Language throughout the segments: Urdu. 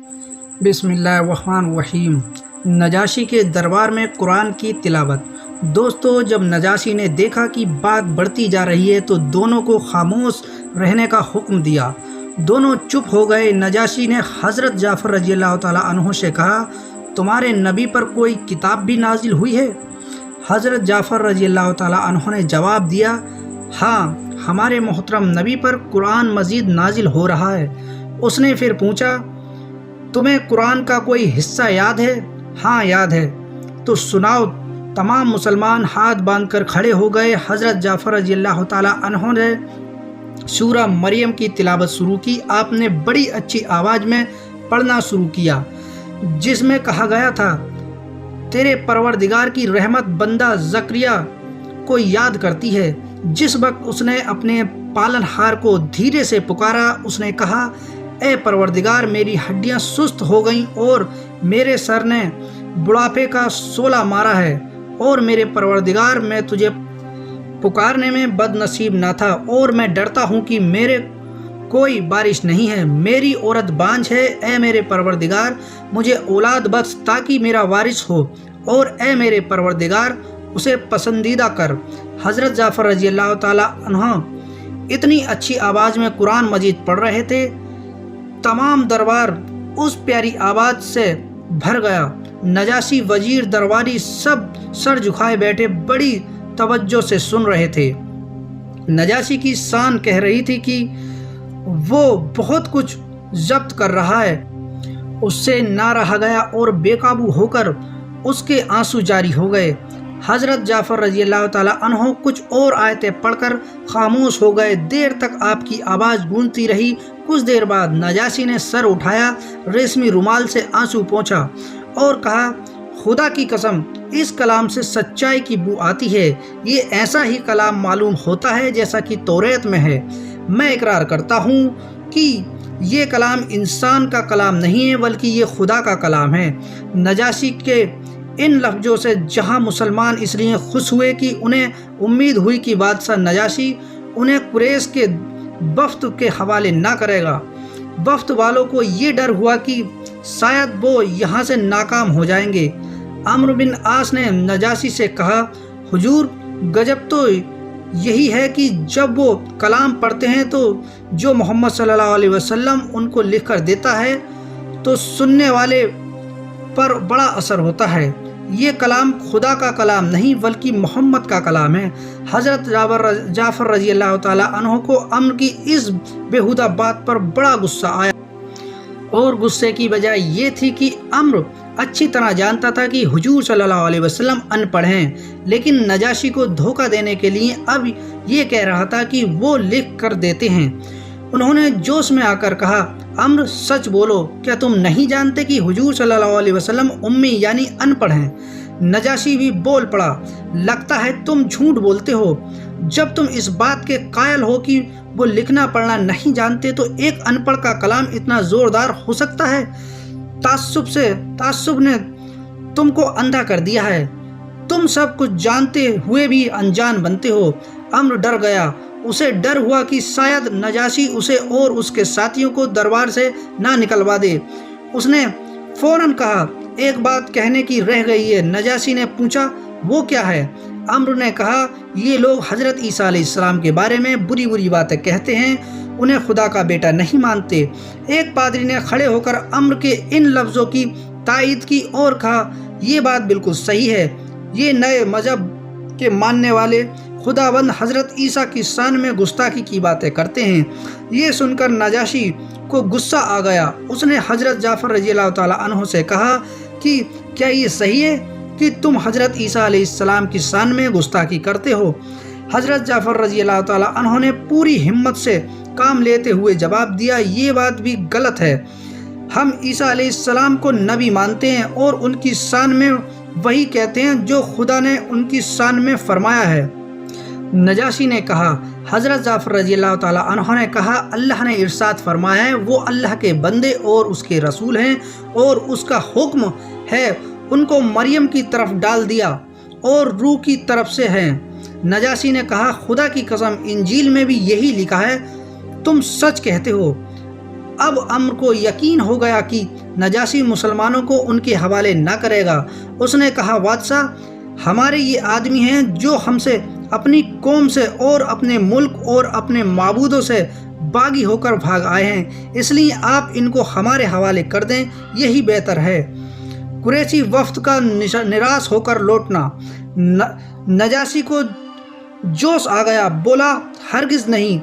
بسم اللہ الرحمن الرحیم۔ نجاشی کے دربار میں قرآن کی تلاوت۔ دوستو، جب نجاشی نے دیکھا کہ بات بڑھتی جا رہی ہے تو دونوں کو خاموش رہنے کا حکم دیا۔ دونوں چپ ہو گئے۔ نجاشی نے حضرت جعفر رضی اللہ تعالیٰ عنہ سے کہا، تمہارے نبی پر کوئی کتاب بھی نازل ہوئی ہے؟ حضرت جعفر رضی اللہ تعالیٰ عنہ نے جواب دیا، ہاں، ہمارے محترم نبی پر قرآن مزید نازل ہو رہا ہے۔ اس نے پھر پوچھا، تمہیں قرآن کا کوئی حصہ یاد ہے؟ ہاں، یاد ہے۔ تو سناؤ۔ تمام مسلمان ہاتھ باندھ کر کھڑے ہو گئے۔ حضرت جعفر رضی اللہ تعالیٰ عنہ نے سورہ مریم کی تلاوت شروع کی۔ آپ نے بڑی اچھی آواز میں پڑھنا شروع کیا، جس میں کہا گیا تھا، تیرے پروردگار کی رحمت بندہ زکریا کو یاد کرتی ہے۔ جس وقت اس نے اپنے پالن ہار کو دھیرے سے پکارا، اس نے کہا، اے پروردگار، میری ہڈیاں سست ہو گئیں اور میرے سر نے بڑھاپے کا صولہ مارا ہے، اور میرے پروردگار، میں تجھے پکارنے میں بد نصیب نہ تھا، اور میں ڈرتا ہوں کہ میرے کوئی بارش نہیں ہے، میری عورت بانجھ ہے۔ اے میرے پروردگار، مجھے اولاد بخش تاکہ میرا وارث ہو، اور اے میرے پروردگار، اسے پسندیدہ کر۔ حضرت جعفر رضی اللہ تعالیٰ عنہ اتنی اچھی آواز میں قرآن مجید پڑھ رہے تھے، تمام دربار اس پیاری آواز سے بھر گیا۔ نجاشی، وزیر، درباری سب سر جھکائے بیٹھے بڑی توجہ سے سن رہے تھے۔ نجاشی کی شان کہہ رہی تھی کہ وہ بہت کچھ ضبط کر رہا ہے۔ اس سے نہ رہا گیا اور بے قابو ہو کر اس کے آنسو جاری ہو گئے۔ حضرت جعفر رضی اللہ تعالیٰ عنہ کچھ اور آیتیں پڑھ کر خاموش ہو گئے۔ دیر تک آپ کی آواز گونجتی رہی۔ کچھ دیر بعد نجاشی نے سر اٹھایا، ریشمی رومال سے آنسو پونچھا اور کہا، خدا کی قسم، اس کلام سے سچائی کی بو آتی ہے۔ یہ ایسا ہی کلام معلوم ہوتا ہے جیسا کہ توریت میں ہے۔ میں اقرار کرتا ہوں کہ یہ کلام انسان کا کلام نہیں ہے، بلکہ یہ خدا کا کلام ہے۔ نجاشی کے ان لفظوں سے جہاں مسلمان اس لیے خوش ہوئے کہ انہیں امید ہوئی کہ بادشاہ نجاشی انہیں قریش کے وفد کے حوالے نہ کرے گا، وفد والوں کو یہ ڈر ہوا کہ شاید وہ یہاں سے ناکام ہو جائیں گے۔ عمرو بن عاص نے نجاشی سے کہا، حضور، گجب تو یہی ہے کہ جب وہ کلام پڑھتے ہیں تو جو محمد صلی اللہ علیہ وسلم ان کو لکھ کر دیتا ہے تو سننے والے پر بڑا اثر ہوتا ہے۔ یہ کلام خدا کا کلام نہیں بلکہ محمد کا کلام ہے۔ حضرت جعفر رضی اللہ تعالیٰ عنہ کو عمرو کی اس بیہودہ بات پر بڑا غصہ آیا، اور غصے کی وجہ یہ تھی کہ عمرو اچھی طرح جانتا تھا کہ حضور صلی اللہ علیہ وسلم ان پڑھ ہیں، لیکن نجاشی کو دھوکہ دینے کے لیے اب یہ کہہ رہا تھا کہ وہ لکھ کر دیتے ہیں۔ انہوں نے جوش میں آ کر کہا، عمرو، سچ بولو، کیا تم نہیں جانتے کہ حضور صلی اللہ علیہ وسلم امی یعنی ان پڑھ ہیں؟ نجاشی بھی بول پڑا، لگتا ہے تم جھوٹ بولتے ہو۔ جب تم اس بات کے قائل ہو کہ وہ لکھنا پڑھنا نہیں جانتے تو ایک ان پڑھ کا کلام اتنا زوردار ہو سکتا ہے؟ تعصب نے تم کو اندھا کر دیا ہے۔ تم سب کچھ جانتے ہوئے بھی انجان بنتے ہو۔ عمرو ڈر گیا۔ اسے ڈر ہوا کہ شاید نجاشی اسے اور اس کے ساتھیوں کو دربار سے نہ نکلوا دے۔ اس نے فوراً کہا، ایک بات کہنے کی رہ گئی ہے۔ نجاشی نے پوچھا، وہ کیا ہے؟ عمرو نے کہا، یہ لوگ حضرت عیسیٰ علیہ السلام کے بارے میں بری بری باتیں کہتے ہیں، انہیں خدا کا بیٹا نہیں مانتے۔ ایک پادری نے کھڑے ہو کر عمرو کے ان لفظوں کی تائید کی اور کہا، یہ بات بالکل صحیح ہے، یہ نئے مذہب کے ماننے والے خداوند حضرت عیسیٰ کی شان میں گستاخی کی باتیں کرتے ہیں۔ یہ سن کر نجاشی کو غصہ آ گیا۔ اس نے حضرت جعفر رضی اللہ تعالیٰ عنہ سے کہا کہ کیا یہ صحیح ہے کہ تم حضرت عیسیٰ علیہ السلام کی شان میں گستاخی کرتے ہو؟ حضرت جعفر رضی اللہ تعالیٰ عنہ نے پوری ہمت سے کام لیتے ہوئے جواب دیا، یہ بات بھی غلط ہے۔ ہم عیسیٰ علیہ السلام کو نبی مانتے ہیں اور ان کی شان میں وہی کہتے ہیں جو خدا نے ان کی شان میں فرمایا ہے۔ نجاشی نے کہا، حضرت جعفر رضی اللہ تعالیٰ عنہ نے کہا، اللہ نے ارشاد فرمایا ہے، وہ اللہ کے بندے اور اس کے رسول ہیں، اور اس کا حکم ہے ان کو مریم کی طرف ڈال دیا اور روح کی طرف سے ہیں۔ نجاشی نے کہا، خدا کی قسم، انجیل میں بھی یہی لکھا ہے، تم سچ کہتے ہو۔ اب امر کو یقین ہو گیا کہ نجاشی مسلمانوں کو ان کے حوالے نہ کرے گا۔ اس نے کہا بادشاہ، ہمارے یہ آدمی ہیں جو ہم سے، اپنی قوم سے اور اپنے ملک اور اپنے معبودوں سے باغی ہو کر بھاگ آئے ہیں، اس لیے آپ ان کو ہمارے حوالے کر دیں، یہی بہتر ہے۔ قریشی وفد کا نراش ہو کر لوٹنا۔ نجاشی کو جوش آ گیا، بولا ہرگز نہیں،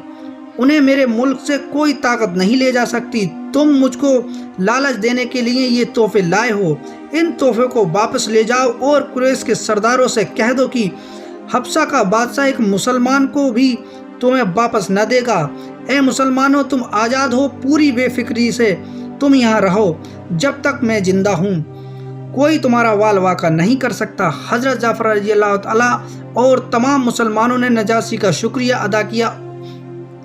انہیں میرے ملک سے کوئی طاقت نہیں لے جا سکتی۔ تم مجھ کو لالچ دینے کے لیے یہ تحفے لائے ہو، ان تحفے کو واپس لے جاؤ اور قریش کے سرداروں سے کہہ دو کہ حبشہ کا بادشاہ ایک مسلمان کو بھی تمہیں واپس نہ دے گا۔ اے مسلمانوں، تم آزاد ہو، پوری بے فکری سے تم یہاں رہو، جب تک میں زندہ ہوں کوئی تمہارا وال واقع نہیں کر سکتا۔ حضرت جعفر رضی اللہ تعالیٰ اور تمام مسلمانوں نے نجاشی کا شکریہ ادا کیا۔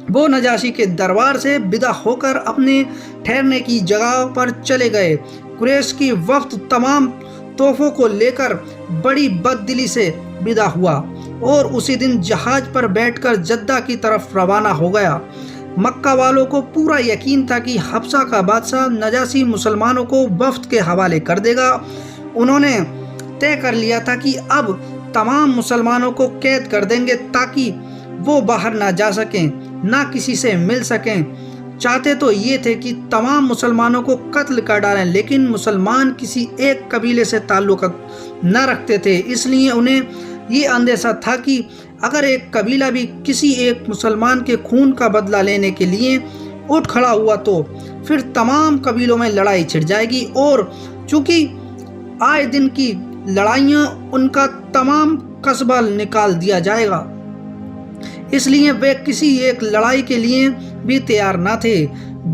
وہ نجاشی کے دربار سے ودا ہو کر اپنے ٹھہرنے کی جگہ پر چلے گئے۔ قریش کی وفد تمام تحفوں کو لے کر بڑی بددلی سے ودا ہوا اور اسی دن جہاز پر بیٹھ کر جدہ کی طرف روانہ ہو گیا۔ مکہ والوں کو پورا یقین تھا کہ حبشہ کا بادشاہ نجاشی مسلمانوں کو وفد کے حوالے کر دے گا۔ انہوں نے طے کر لیا تھا کہ اب تمام مسلمانوں کو قید کر دیں گے تاکہ وہ باہر نہ جا سکیں، نہ کسی سے مل سکیں۔ چاہتے تو یہ تھے کہ تمام مسلمانوں کو قتل کر ڈالیں، لیکن مسلمان کسی ایک قبیلے سے تعلق نہ رکھتے تھے، اس لیے انہیں یہ اندیشہ تھا کہ اگر ایک قبیلہ بھی کسی ایک مسلمان کے خون کا بدلہ لینے کے لیے اٹھ کھڑا ہوا تو پھر تمام قبیلوں میں لڑائی چھڑ جائے گی، اور چونکہ آئے دن کی لڑائیاں ان کا تمام قصبہ نکال دیا جائے گا، اس لیے وہ کسی ایک لڑائی کے لیے بھی تیار نہ تھے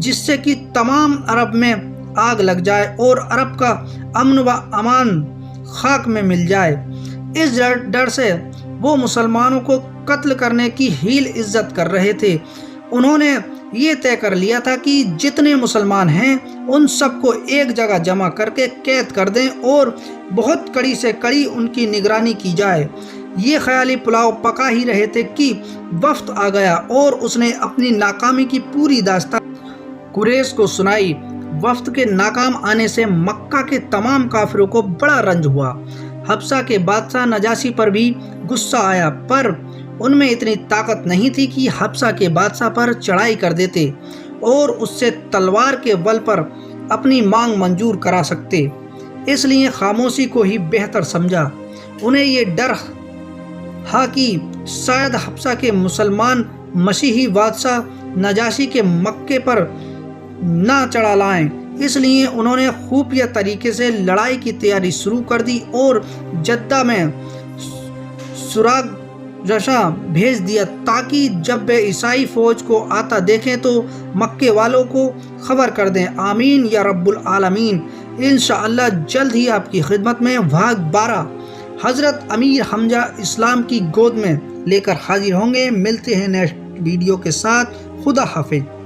جس سے کہ تمام عرب میں آگ لگ جائے اور عرب کا امن و امان خاک میں مل جائے۔ اس ڈر سے وہ مسلمانوں کو قتل کرنے کی حیل عزت کر رہے تھے۔ انہوں نے یہ طے کر لیا تھا کہ جتنے مسلمان ہیں ان سب کو ایک جگہ جمع کر کے قید کر دیں اور بہت کڑی سے کڑی ان کی نگرانی کی جائے۔ یہ خیالی پلاؤ پکا ہی رہے تھے کہ وفد آ گیا اور اس نے اپنی ناکامی کی پوری داستان قریش کو سنائی۔ وفد کے ناکام آنے سے مکہ کے تمام کافروں کو بڑا رنج ہوا۔ حبشہ کے بادشاہ نجاشی پر بھی غصہ آیا، پر ان میں اتنی طاقت نہیں تھی کہ حبشہ کے بادشاہ پر چڑھائی کر دیتے اور اس سے تلوار کے بل پر اپنی مانگ منظور کرا سکتے، اس لیے خاموشی کو ہی بہتر سمجھا۔ انہیں یہ ڈر ہا کہ شاید حبشہ کے مسلمان مسیحی بادشاہ نجاشی کے مکے پر نہ چڑھا لائیں، اس لیے انہوں نے خفیہ طریقے سے لڑائی کی تیاری شروع کر دی اور جدہ میں سراغ رشاں بھیج دیا تاکہ جب وہ عیسائی فوج کو آتا دیکھیں تو مکے والوں کو خبر کر دیں۔ آمین یا رب العالمین۔ انشاءاللہ جلد ہی آپ کی خدمت میں بھاگ 12 حضرت امیر حمزہ اسلام کی گود میں لے کر حاضر ہوں گے۔ ملتے ہیں نیکسٹ ویڈیو کے ساتھ۔ خدا حافظ۔